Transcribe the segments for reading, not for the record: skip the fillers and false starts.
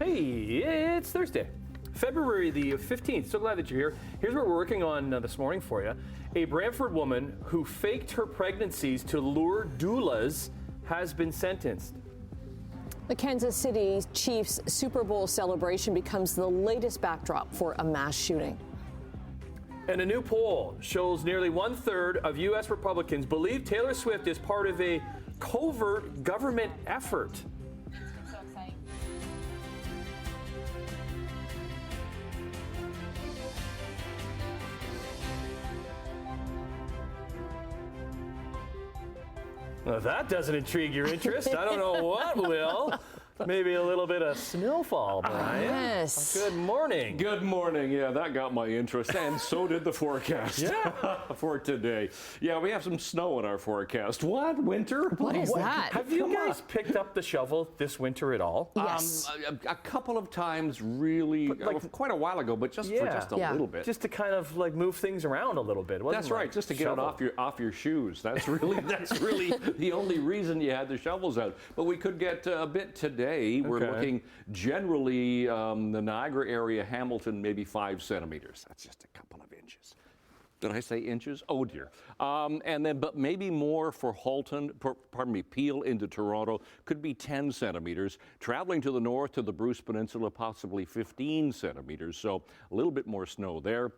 Hey, it's Thursday, February the 15th. So glad that you're here. Here's what we're working on this morning for you. A Brantford woman who faked her pregnancies to lure doulas has been sentenced. The Kansas City Chiefs Super Bowl celebration becomes the latest backdrop for a mass shooting. And a new poll shows nearly 1/3 of U.S. Republicans believe Taylor Swift is part of a covert government effort. So exciting. Well, if that doesn't intrigue your interest, I don't know what will. Maybe a little bit of snowfall, Brian. Yes. Good morning. Good morning. Yeah, that got my interest, and so did the forecast for today. Yeah, we have some snow in our forecast. What? Winter? What is that? Have you guys picked up the shovel this winter at all? Yes. A couple of times, really, quite a while ago, but just for just a little bit. Just to kind of like move things around a little bit. That's right, just to get it off your shoes. That's really the only reason you had the shovels out. But we could get a bit today. We're looking generally the Niagara area, Hamilton, maybe 5 centimeters. That's just a couple of inches. Did I say inches? Oh dear. And then, but maybe more for Peel into Toronto, could be 10 centimeters. Traveling to the north to the Bruce Peninsula, possibly 15 centimeters. So a little bit more snow there.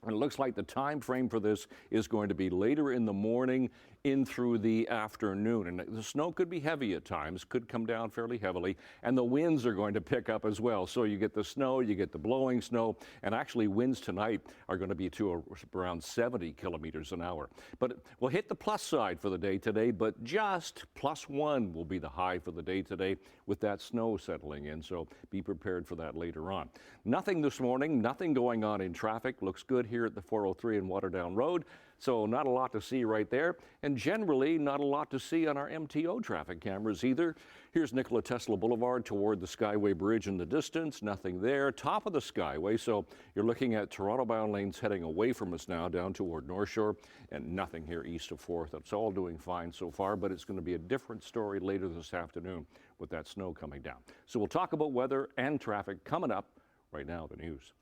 And it looks like the time frame for this is going to be later in the morning in through the afternoon. And the snow could be heavy at times, could come down fairly heavily, and the winds are going to pick up as well. So you get the snow, you get the blowing snow, and actually winds tonight are going to be to around 70 kilometers an hour. But we'll hit the plus side for the day today, but just +1 will be the high for the day today with that snow settling in. So be prepared for that later on. Nothing this morning, nothing going on in traffic. Looks good here at the 403 and Waterdown Road. So not a lot to see right there, and generally not a lot to see on our MTO traffic cameras either. Here's Nikola Tesla Boulevard toward the Skyway Bridge in the distance, nothing there. Top of the Skyway, so you're looking at Toronto-bound lanes heading away from us now down toward North Shore, and nothing here east of 4th. It's all doing fine so far, but it's going to be a different story later this afternoon with that snow coming down. So we'll talk about weather and traffic coming up. Right now, the news.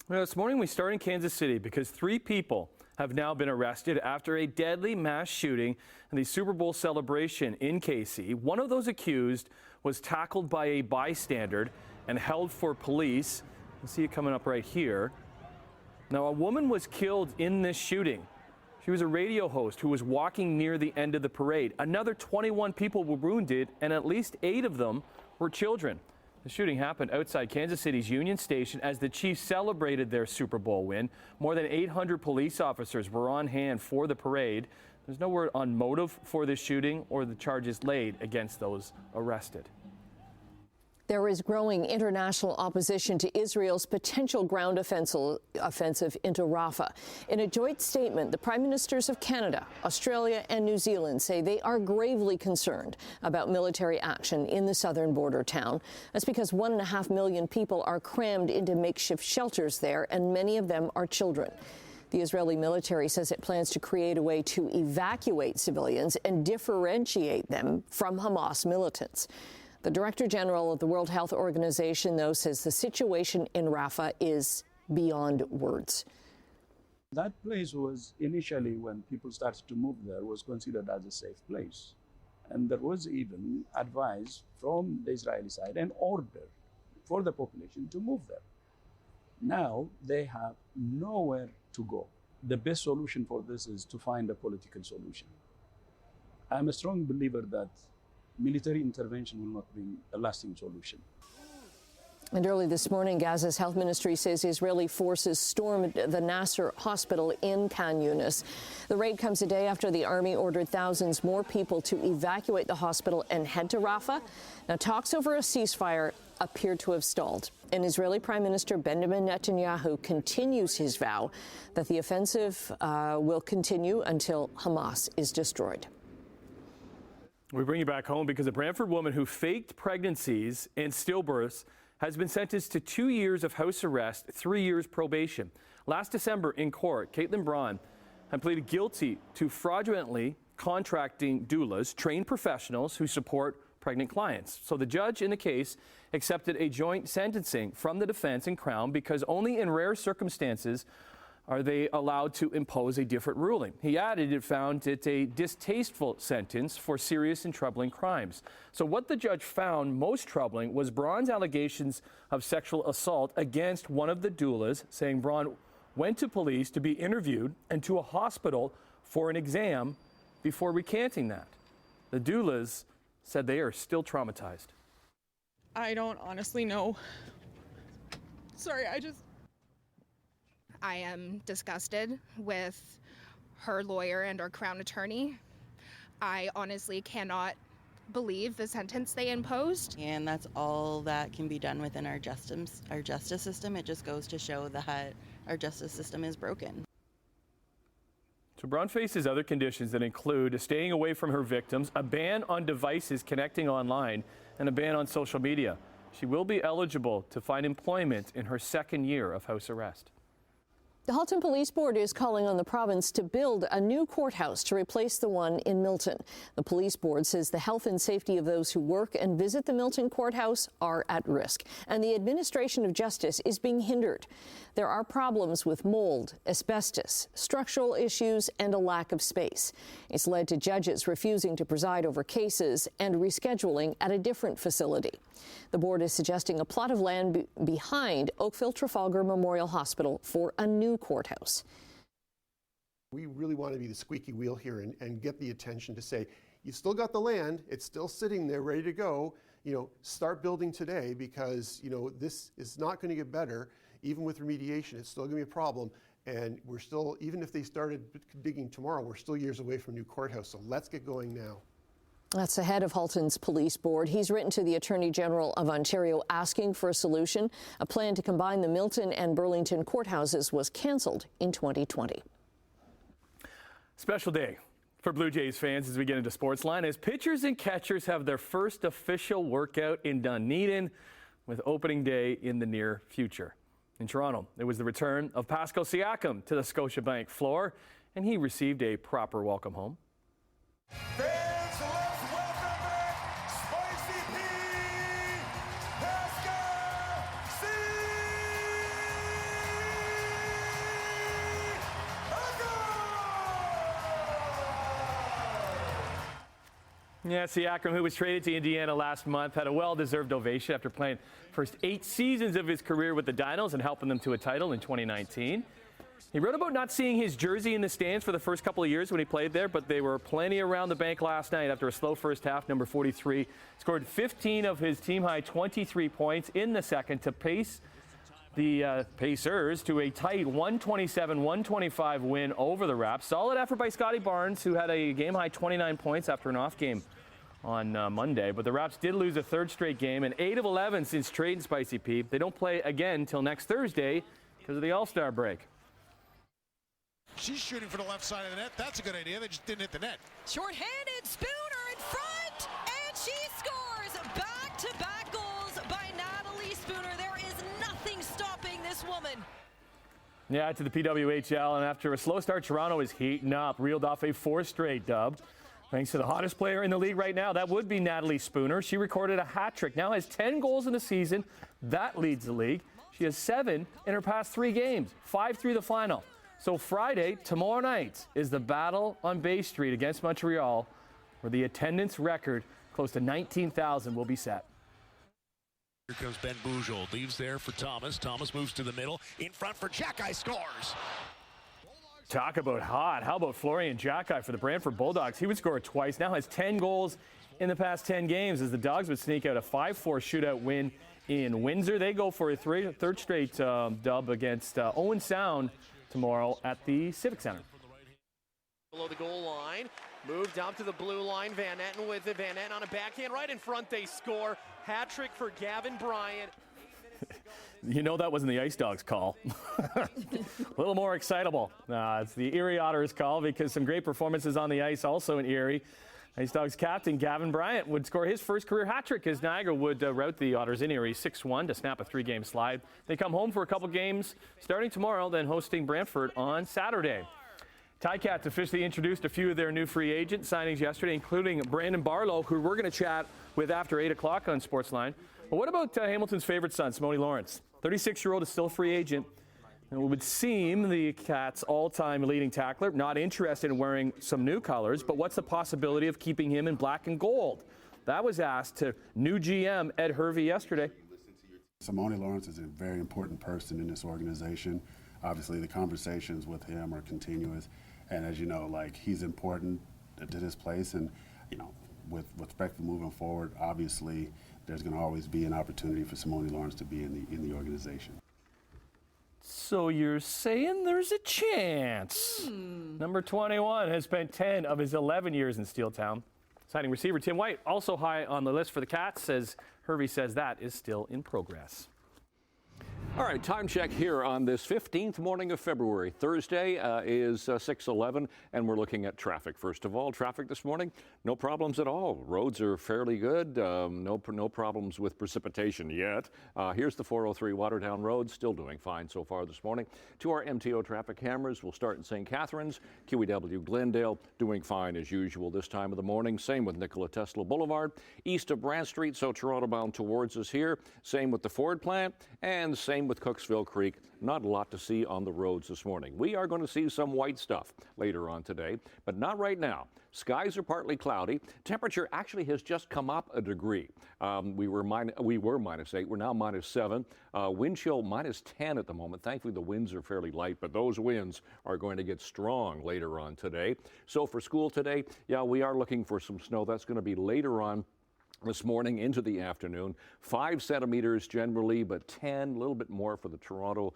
Well, this morning we start in Kansas City because 3 people have now been arrested after a deadly mass shooting in the Super Bowl celebration in KC. One of those accused was tackled by a bystander and held for police. You see it coming up right here. Now, a woman was killed in this shooting. She was a radio host who was walking near the end of the parade. Another 21 people were wounded, and at least 8 of them were children. The shooting happened outside Kansas City's Union Station as the Chiefs celebrated their Super Bowl win. More than 800 police officers were on hand for the parade. There's no word on motive for this shooting or the charges laid against those arrested. There is growing international opposition to Israel's potential ground offensive into Rafah. In a joint statement, the Prime Ministers of Canada, Australia and New Zealand say they are gravely concerned about military action in the southern border town. That's because 1.5 million people are crammed into makeshift shelters there, and many of them are children. The Israeli military says it plans to create a way to evacuate civilians and differentiate them from Hamas militants. The Director General of the World Health Organization, though, says the situation in Rafah is beyond words. That place was initially, when people started to move there, was considered as a safe place. And there was even advice from the Israeli side and order for the population to move there. Now they have nowhere to go. The best solution for this is to find a political solution. I'm a strong believer that military intervention will not bring a lasting solution. And early this morning, Gaza's health ministry says Israeli forces stormed the Nasser hospital in Khan Yunis. The raid comes a day after the army ordered thousands more people to evacuate the hospital and head to Rafah. Now, talks over a ceasefire appear to have stalled. And Israeli Prime Minister Benjamin Netanyahu continues his vow that the offensive will continue until Hamas is destroyed. We bring you back home because a Brantford woman who faked pregnancies and stillbirths has been sentenced to 2 years of house arrest, 3 years probation. Last December in court, Caitlin Braun had pleaded guilty to fraudulently contracting doulas, trained professionals who support pregnant clients. So the judge in the case accepted a joint sentencing from the defense and Crown because only in rare circumstances are they allowed to impose a different ruling. He added it found it a distasteful sentence for serious and troubling crimes. So what the judge found most troubling was Braun's allegations of sexual assault against one of the doulas, saying Braun went to police to be interviewed and to a hospital for an exam before recanting that. The doulas said they are still traumatized. I don't honestly know. Sorry, I am disgusted with her lawyer and our Crown attorney. I honestly cannot believe the sentence they imposed. And that's all that can be done within our justice system. It just goes to show that our justice system is broken. So Braun faces other conditions that include staying away from her victims, a ban on devices connecting online, and a ban on social media. She will be eligible to find employment in her second year of house arrest. The Halton Police Board is calling on the province to build a new courthouse to replace the one in Milton. The police board says the health and safety of those who work and visit the Milton courthouse are at risk, and the administration of justice is being hindered. There are problems with mold, asbestos, structural issues, and a lack of space. It's led to judges refusing to preside over cases and rescheduling at a different facility. The board is suggesting a plot of land behind Oakville-Trafalgar Memorial Hospital for a new courthouse. We really want to be the squeaky wheel here and get the attention to say, you've still got the land, it's still sitting there ready to go, start building today because, this is not going to get better. Even with remediation, it's still going to be a problem. And we're still, even if they started digging tomorrow, we're still years away from a new courthouse. So let's get going now. That's the head of Halton's police board. He's written to the Attorney General of Ontario asking for a solution. A plan to combine the Milton and Burlington courthouses was cancelled in 2020. Special day for Blue Jays fans as we get into Sportsline as pitchers and catchers have their first official workout in Dunedin with opening day in the near future. In Toronto, it was the return of Pascal Siakam to the Scotiabank floor, and he received a proper welcome home. Fans, let's welcome back Spicy P. Pascal Siakam! Yeah, Siakam, who was traded to Indiana last month, had a well-deserved ovation after playing first 8 seasons of his career with the Dinos and helping them to a title in 2019. He wrote about not seeing his jersey in the stands for the first couple of years when he played there, but they were plenty around the bank last night after a slow first half. Number 43 scored 15 of his team-high 23 points in the second to pace the Pacers to a tight 127-125 win over the Raps. Solid effort by Scotty Barnes, who had a game-high 29 points after an off game on Monday. But the Raps did lose a third straight game and 8 of 11 since trading Spicy P. They don't play again until next Thursday because of the All-Star break. She's shooting for the left side of the net. That's a good idea. They just didn't hit the net. Short-handed, Spooner in front, and she scores. Back-to-back goals by Natalie Spooner. There is nothing stopping this woman. Yeah, to the PWHL, and after a slow start, Toronto is heating up, reeled off a 4th straight dub. Thanks to the hottest player in the league right now, that would be Natalie Spooner. She recorded a hat trick, now has 10 goals in the season. That leads the league. She has 7 in her past 3 games, 5 through the final. So Friday, tomorrow night, is the battle on Bay Street against Montreal, where the attendance record close to 19,000 will be set. Here comes Ben Boujol, leaves there for Thomas. Thomas moves to the middle, in front for Jackeye, scores. Talk about hot. How about Florian Jackeye for the Brantford Bulldogs? He would score twice, now has 10 goals in the past 10 games as the Dogs would sneak out a 5-4 shootout win in Windsor. They go for a third straight dub against Owen Sound tomorrow at the Civic Center. Below the goal line, moved down to the blue line. Van Etten with it. Van Etten on a backhand right in front. They score. Hat trick for Gavin Bryant. You know that wasn't the Ice Dogs call. A little more excitable. It's the Erie Otters call because some great performances on the ice also in Erie. Ice Dogs captain Gavin Bryant would score his first career hat trick as Niagara would rout the Otters in Erie 6-1 to snap a 3-game slide. They come home for a couple games starting tomorrow, then hosting Brantford on Saturday. Ticats officially introduced a few of their new free agent signings yesterday, including Brandon Barlow, who we're going to chat with After 8 o'clock on Sportsline. But what about Hamilton's favorite son, Simone Lawrence? 36-year-old is still a free agent. And it would seem the Cats' all-time leading tackler not interested in wearing some new colors, but what's the possibility of keeping him in black and gold? That was asked to new GM Ed Hervey yesterday. Simone Lawrence is a very important person in this organization. Obviously, the conversations with him are continuous, and as you know, like, he's important to this place, and you know, with respect for moving forward, obviously, there's going to always be an opportunity for Simone Lawrence to be in the organization. So you're saying there's a chance? Number 21 has spent 10 of his 11 years in Steeltown. Signing receiver Tim White, also high on the list for the Cats, says Hervey says that is still in progress. All right, time check here on this 15th morning of February. Thursday is 6:11, and we're looking at traffic. First of all, traffic this morning, no problems at all. Roads are fairly good. No problems with precipitation yet. Here's the 403 Watertown Road, still doing fine so far this morning. To our MTO traffic cameras, we'll start in St. Catharines. QEW Glendale doing fine as usual this time of the morning. Same with Nikola Tesla Boulevard. East of Brant Street, so Toronto bound towards us here. Same with the Ford plant, and same with Cooksville Creek. Not a lot to see on the roads this morning. We are going to see some white stuff later on today, but not right now. Skies are partly cloudy. Temperature actually has just come up a degree. We were -8. We're now -7. Wind chill -10 at the moment. Thankfully, the winds are fairly light, but those winds are going to get strong later on today. So for school today, yeah, we are looking for some snow. That's going to be later on this morning into the afternoon. 5 centimeters generally, but 10, a little bit more for the Toronto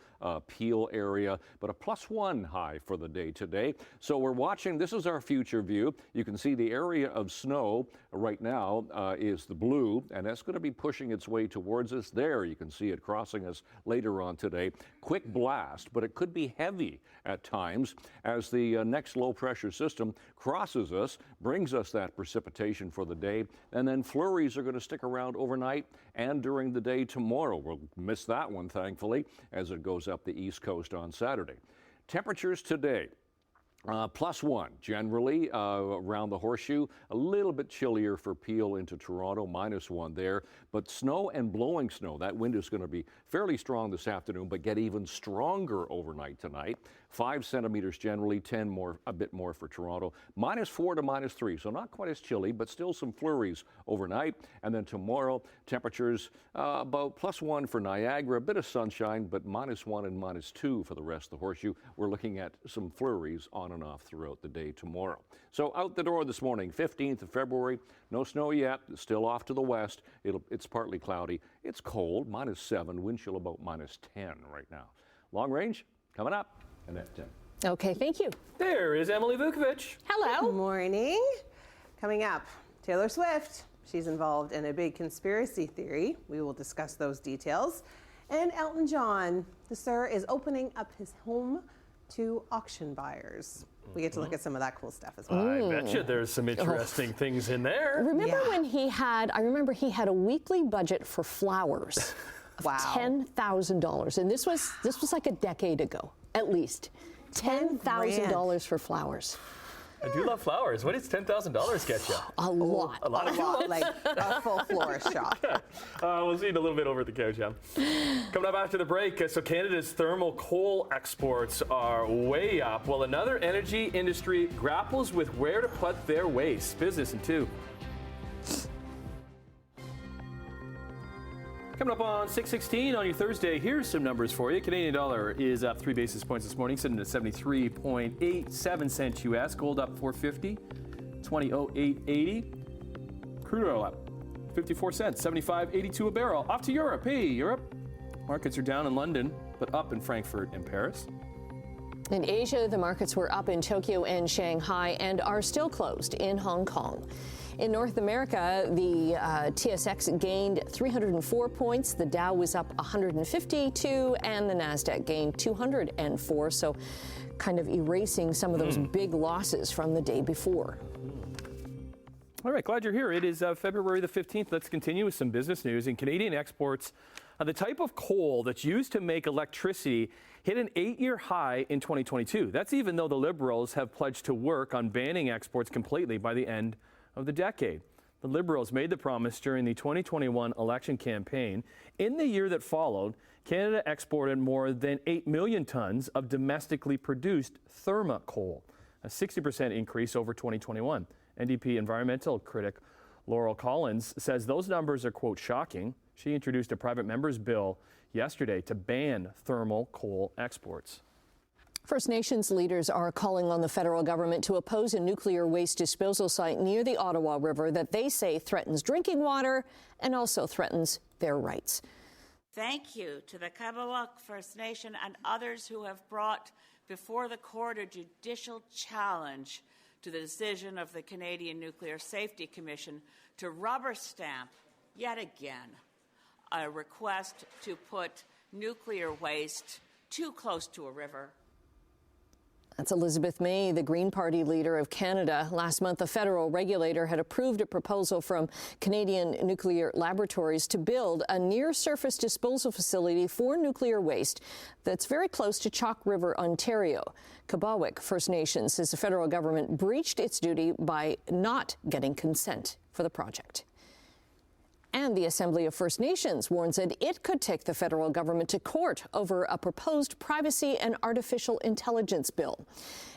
Peel area, but a +1 high for the day today. So we're watching, this is our future view. You can see the area of snow right now is the blue, and that's going to be pushing its way towards us. There, you can see it crossing us later on today. Quick blast, but it could be heavy at times as the next low pressure system crosses us, brings us that precipitation for the day, and then flurries are going to stick around overnight and during the day tomorrow. We'll miss that one, thankfully, as it goes up the East Coast on Saturday. Temperatures today. +1 generally around the Horseshoe. A little bit chillier for Peel into Toronto, -1 there. But snow and blowing snow, that wind is going to be fairly strong this afternoon, but get even stronger overnight tonight. 5 centimeters generally, 10 more, a bit more for Toronto. -4 to -3, so not quite as chilly, but still some flurries overnight. And then tomorrow, temperatures about +1 for Niagara, a bit of sunshine, but -1 and -2 for the rest of the Horseshoe. We're looking at some flurries on and off throughout the day tomorrow. So out the door this morning, 15th of February, no snow yet, still off to the west. It's partly cloudy. It's cold, -7, wind chill about -10 right now. Long range coming up. Annette, Tim. Okay, thank you. There is Emily Vukovic. Hello. Good morning. Coming up, Taylor Swift. She's involved in a big conspiracy theory. We will discuss those details. And Elton John, the sir, is opening up his home to auction buyers. We get to look at some of that cool stuff as well. I bet you there's some interesting things in there. Remember when I remember he had a weekly budget for flowers of $10,000. And this was like a decade ago, at least. $10,000 for flowers. I do love flowers. What does $10,000 get you? A lot. A lot. Like a full florist shop. We'll see in a little bit over at the couch, yeah. Coming up after the break, so Canada's thermal coal exports are way up, while another energy industry grapples with where to put their waste. Business in 2. Coming up on 6:16 on your Thursday, here's some numbers for you. Canadian dollar is up 3 basis points this morning, sitting at 73.87 cents US. Gold up $4.50, 20.0880. Crude oil up 54 cents, 75.82 a barrel. Off to Europe. Hey, Europe. Markets are down in London, but up in Frankfurt and Paris. In Asia, the markets were up in Tokyo and Shanghai and are still closed in Hong Kong. In North America, the TSX gained 304 points, the Dow was up 152, and the NASDAQ gained 204, so kind of erasing some of those big losses from the day before. All right, glad you're here. It is February the 15th. Let's continue with some business news. In Canadian exports, the type of coal that's used to make electricity hit an 8-year high in 2022. That's even though the Liberals have pledged to work on banning exports completely by the end of the decade. The Liberals made the promise during the 2021 election campaign. In the year that followed, Canada exported more than 8 million tons of domestically produced thermal coal, a 60% increase over 2021. NDP environmental critic Laurel Collins says those numbers are, quote, shocking. She introduced a private member's bill yesterday to ban thermal coal exports. First Nations leaders are calling on the federal government to oppose a nuclear waste disposal site near the Ottawa River that they say threatens drinking water and also threatens their rights. Thank you to the Kabawak First Nation and others who have brought before the court a judicial challenge to the decision of the Canadian Nuclear Safety Commission to rubber stamp, yet again, a request to put nuclear waste too close to a river. That's Elizabeth May, the Green Party leader of Canada. Last month, a federal regulator had approved a proposal from Canadian Nuclear Laboratories to build a near-surface disposal facility for nuclear waste that's very close to Chalk River, Ontario. Kabawik First Nation says the federal government breached its duty by not getting consent for the project. And the Assembly of First Nations warns that it could take the federal government to court over a proposed privacy and artificial intelligence bill.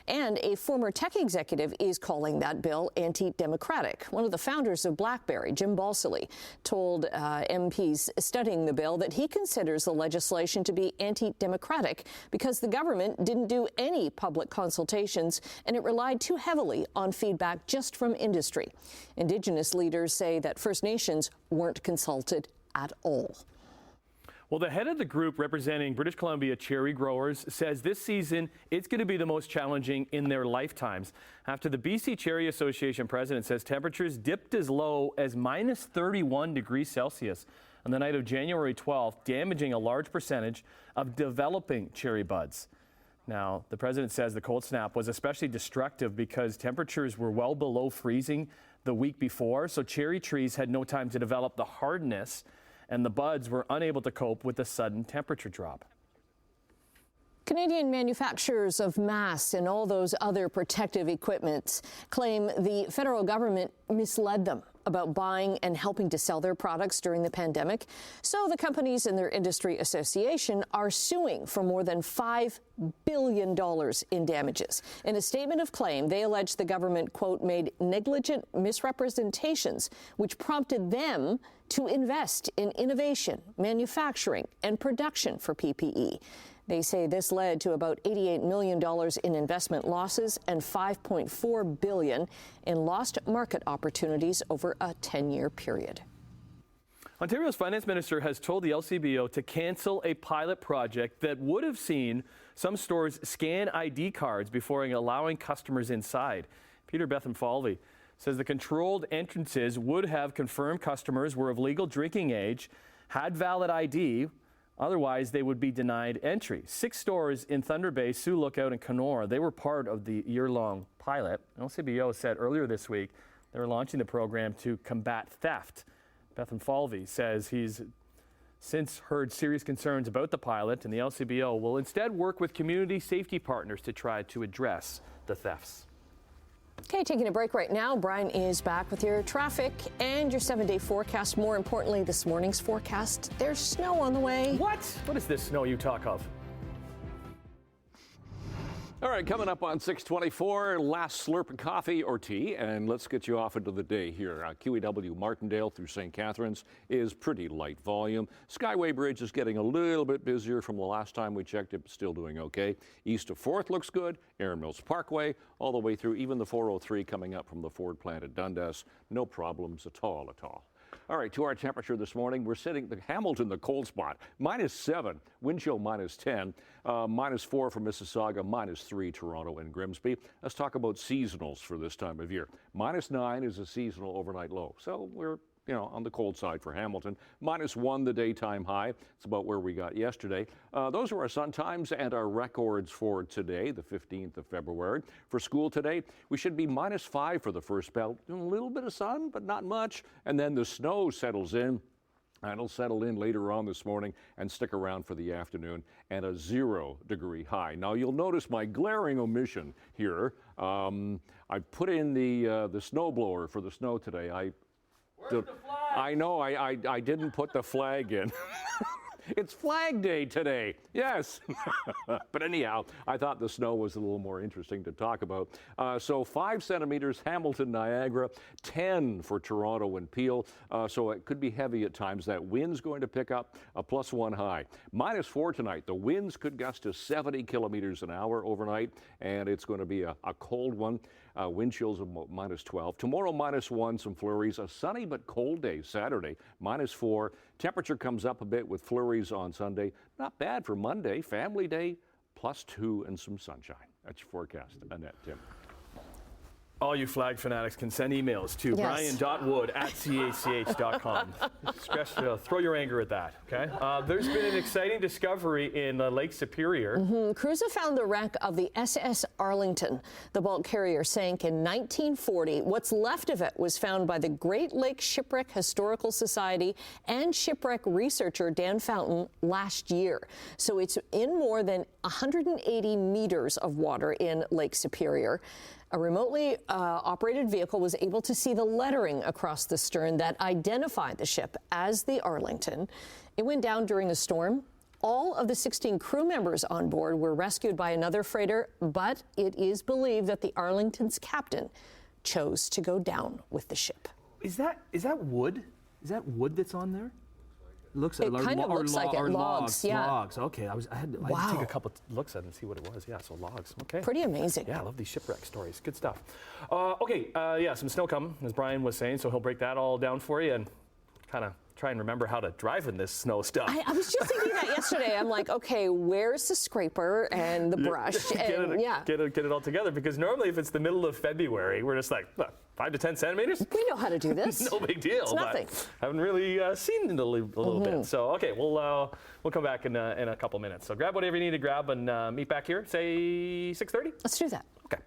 And a former tech executive is calling that bill anti-democratic. One of the founders of BlackBerry, Jim Balsillie, told MPs studying the bill that he considers the legislation to be anti-democratic because the government didn't do any public consultations and it relied too heavily on feedback just from industry. Indigenous leaders say that First Nations weren't consulted at all. Well, the head of the group representing British Columbia cherry growers says this season it's going to be the most challenging in their lifetimes. After the BC Cherry Association president says temperatures dipped as low as minus 31 degrees Celsius on the night of January 12th, damaging a large percentage of developing cherry buds. Now, the president says the cold snap was especially destructive because temperatures were well below freezing the week before, so cherry trees had no time to develop the hardness and the buds were unable to cope with the sudden temperature drop. Canadian manufacturers of masks and all those other protective equipments claim the federal government misled them about buying and helping to sell their products during the pandemic. So the companies and their industry association are suing for more than $5 billion in damages. In a statement of claim, they allege the government, quote, made negligent misrepresentations, which prompted them to invest in innovation, manufacturing, and production for PPE. They say this led to about $88 million in investment losses and $5.4 billion in lost market opportunities over a 10-year period. Ontario's finance minister has told the LCBO to cancel a pilot project that would have seen some stores scan ID cards before allowing customers inside. Peter Bethenfalvey says the controlled entrances would have confirmed customers were of legal drinking age, had valid ID, otherwise they would be denied entry. 6 stores in Thunder Bay, Sioux Lookout, and Kenora, they were part of the year-long pilot. LCBO said earlier this week they were launching the program to combat theft. Bethenfalvey says he's since heard serious concerns about the pilot, and the LCBO will instead work with community safety partners to try to address the thefts. Okay, taking a break right now. Brian is back with your traffic and your 7-day forecast. More importantly, this morning's forecast. There's snow on the way. What? What is this snow you talk of? All right, coming up on 624, last slurp of coffee or tea, and let's get you off into the day here. QEW Martindale through St. Catharines is pretty light volume. Skyway Bridge is getting a little bit busier from the last time we checked it, but still doing okay. East of 4th looks good. Erin Mills Parkway, all the way through, even the 403 coming up from the Ford plant at Dundas. No problems at all. All right, to our temperature this morning, we're sitting Hamilton, the cold spot, -7, wind chill -10, -4 for Mississauga, -3 Toronto and Grimsby. Let's talk about seasonals for this time of year. -9 is a seasonal overnight low, so we're on the cold side for Hamilton. -1 the daytime high. It's about where we got yesterday. Those are our sun times and our records for today, the 15th of February. For school today, we should be -5 for the first spell. A little bit of sun, but not much. And then the snow settles in. And it'll settle in later on this morning and stick around for the afternoon and a 0-degree high. Now, you'll notice my glaring omission here. I put in the snowblower for the snow today. I know, I didn't put the flag in. It's Flag Day today, yes. But anyhow, I thought the snow was a little more interesting to talk about. So 5 centimeters, Hamilton, Niagara, 10 for Toronto and Peel. So it could be heavy at times. That wind's going to pick up, a +1 high. -4 tonight. The winds could gust to 70 kilometers an hour overnight, and it's going to be a cold one. Wind chills of -12. Tomorrow, -1, some flurries. A sunny but cold day Saturday, -4. Temperature comes up a bit with flurries on Sunday. Not bad for Monday, Family Day, +2 and some sunshine. That's your forecast. Annette, Tim. All you flag fanatics can send emails to brian.wood@chch.com. Throw your anger at that, okay? There's been an exciting discovery in Lake Superior. Crews have found the wreck of the SS Arlington. The bulk carrier sank in 1940. What's left of it was found by the Great Lakes Shipwreck Historical Society and shipwreck researcher Dan Fountain last year. So it's in more than 180 meters of water in Lake Superior. A remotely operated vehicle was able to see the lettering across the stern that identified the ship as the Arlington. It went down during a storm. All of the 16 crew members on board were rescued by another freighter, but it is believed that the Arlington's captain chose to go down with the ship. Is that wood? Is that wood that's on there? Looks it kind of looks like it. Logs, yeah. Logs. Okay, I had to take a couple looks at it and see what it was. Yeah, so logs. Okay. Pretty amazing. Yeah, I love these shipwreck stories. Good stuff. Yeah, some snow coming, as Brian was saying, so he'll break that all down for you and kind of try and remember how to drive in this snow stuff. I was just thinking that yesterday. I'm like, okay, where's the scraper and the brush? Get it all together, because normally if it's the middle of February, we're just like, what, 5 to 10 centimeters? We know how to do this. No big deal. It's nothing. Haven't really seen it a little bit. So, okay, we'll come back in a couple minutes. So grab whatever you need to grab and meet back here, say 6:30? Let's do that. Okay.